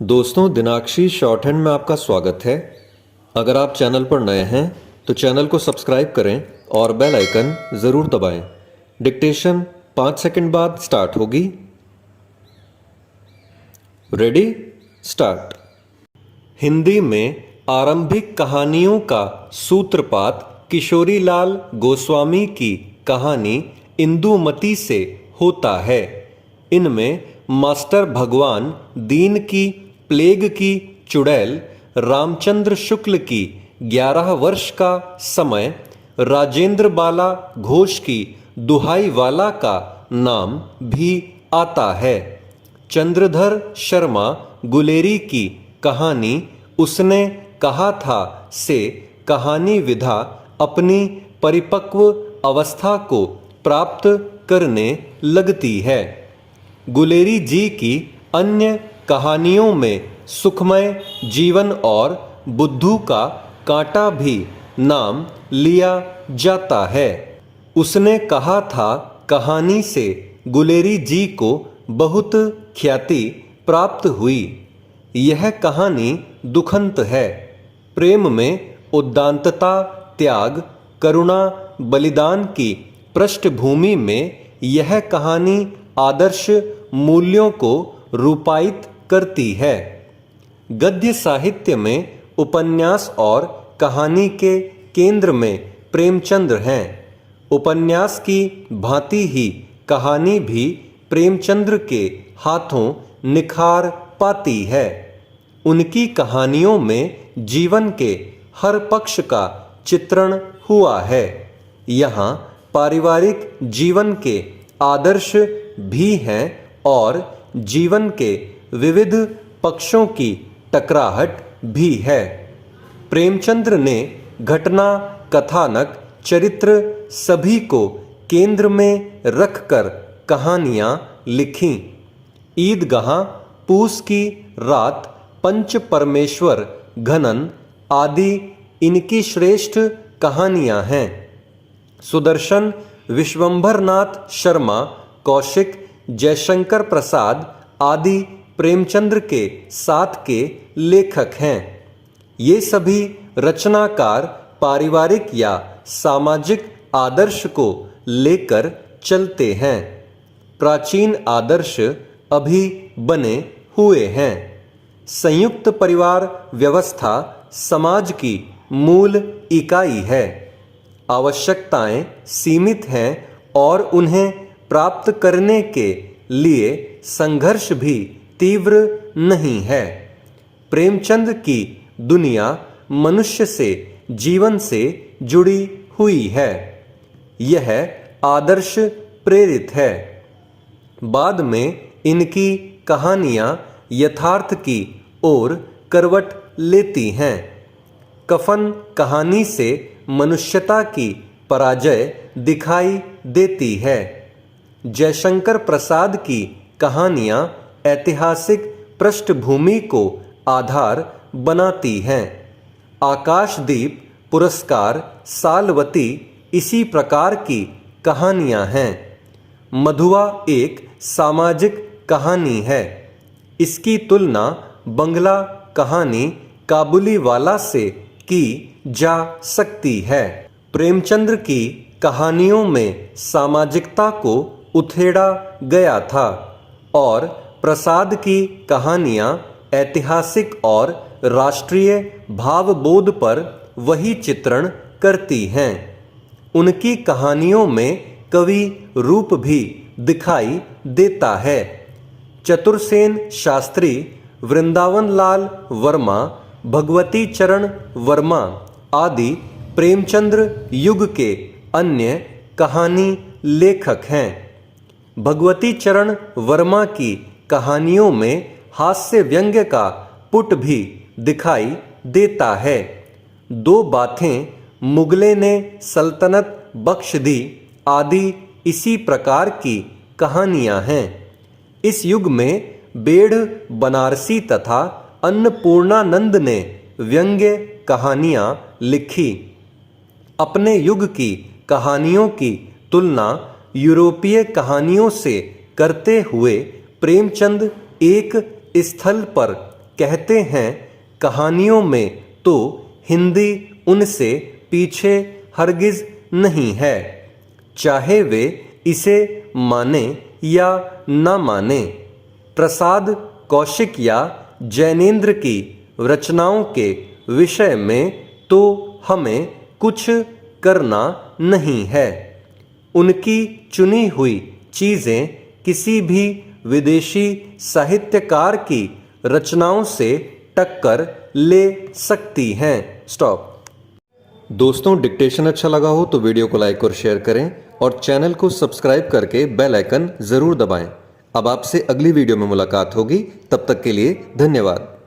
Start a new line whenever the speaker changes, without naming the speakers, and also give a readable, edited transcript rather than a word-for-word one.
दोस्तों, दिनाक्षी short hand में आपका स्वागत है। अगर आप चैनल पर नए हैं तो चैनल को सब्सक्राइब करें और बेल आइकन ज़रूर दबाएं। डिक्टेशन 5 सेकंड बाद स्टार्ट होगी। Ready, start. हिंदी में आरंभिक कहानियों का सूत्रपात किशोरीलाल गोस्वामी की कहानी इंदुमती से होता है। इनमें मास्टर भगवान दीन की प्लेग की चुड़ैल, रामचंद्र शुक्ल की 11 वर्ष का समय, राजेंद्र बाला घोष की दुहाई वाला का नाम भी आता है। चंद्रधर शर्मा गुलेरी की कहानी उसने कहा था से कहानी विधा अपनी परिपक्व अवस्था को प्राप्त करने लगती है। गुलेरी जी की अन्य कहानियों में सुखमय जीवन और बुद्धू का कांटा भी नाम लिया जाता है। उसने कहा था कहानी से गुलेरी जी को बहुत ख्याति प्राप्त हुई। यह कहानी दुखंत है। प्रेम में उदात्तता, त्याग, करुणा, बलिदान की पृष्ठभूमि में यह कहानी आदर्श मूल्यों को रूपायित करती है। गद्य साहित्य में उपन्यास और कहानी के केंद्र में प्रेमचंद्र हैं। उपन्यास की भांति ही कहानी भी प्रेमचंद्र के हाथों निखार पाती है। उनकी कहानियों में जीवन के हर पक्ष का चित्रण हुआ है। यहाँ पारिवारिक जीवन के आदर्श भी हैं और जीवन के विविध पक्षों की टकराहट भी है। प्रेमचंद्र ने घटना, कथानक, चरित्र सभी को केंद्र में रखकर कहानियाँ लिखीं। ईदगाह, पूस की रात, पंच परमेश्वर, घनन आदि इनकी श्रेष्ठ कहानियाँ हैं। सुदर्शन, विश्वंभरनाथ शर्मा, कौशिक, जयशंकर प्रसाद आदि प्रेमचंद्र के साथ के लेखक हैं। ये सभी रचनाकार पारिवारिक या सामाजिक आदर्श को लेकर चलते हैं। प्राचीन आदर्श अभी बने हुए हैं। संयुक्त परिवार व्यवस्था समाज की मूल इकाई है। आवश्यकताएं सीमित हैं और उन्हें प्राप्त करने के लिए संघर्ष भी तीव्र नहीं है। प्रेमचंद की दुनिया मनुष्य से, जीवन से जुड़ी हुई है। यह आदर्श प्रेरित है। बाद में इनकी कहानियाँ यथार्थ की ओर करवट लेती हैं। कफन कहानी से मनुष्यता की पराजय दिखाई देती है। जयशंकर प्रसाद की कहानियाँ ऐतिहासिक पृष्ठभूमि को आधार बनाती हैं। आकाशदीप, पुरस्कार, सालवती इसी प्रकार की कहानियाँ हैं। मधुआ एक सामाजिक कहानी है। इसकी तुलना बंगला कहानी काबुलीवाला से की जा सकती है। प्रेमचंद्र की कहानियों में सामाजिकता को उथेड़ा गया था और प्रसाद की कहानियाँ ऐतिहासिक और राष्ट्रीय भावबोध पर वही चित्रण करती हैं। उनकी कहानियों में कवि रूप भी दिखाई देता है। चतुरसेन शास्त्री, वृंदावन लाल वर्मा, भगवती चरण वर्मा आदि प्रेमचंद्र युग के अन्य कहानी लेखक हैं। भगवती चरण वर्मा की कहानियों में हास्य व्यंग्य का पुट भी दिखाई देता है। दो बातें मुगले ने सल्तनत बख्श दी आदि इसी प्रकार की कहानियाँ हैं। इस युग में बेढ़ बनारसी तथा अन्नपूर्णानंद ने व्यंग्य कहानियाँ लिखी। अपने युग की कहानियों की तुलना यूरोपीय कहानियों से करते हुए प्रेमचंद एक स्थल पर कहते हैं कहानियों में, तो हिंदी उनसे पीछे हरगिज नहीं है। चाहे वे इसे माने या न माने। प्रसाद कौशिक या जैनेन्द्र की रचनाओं के विषय में तो हमें कुछ करना नहीं है। उनकी चुनी हुई चीज़ें किसी भी विदेशी साहित्यकार की रचनाओं से टक्कर ले सकती हैं। स्टॉप। दोस्तों, डिक्टेशन अच्छा लगा हो तो वीडियो को लाइक और शेयर करें और चैनल को सब्सक्राइब करके बेल आइकन जरूर दबाएं। अब आपसे अगली वीडियो में मुलाकात होगी, तब तक के लिए धन्यवाद।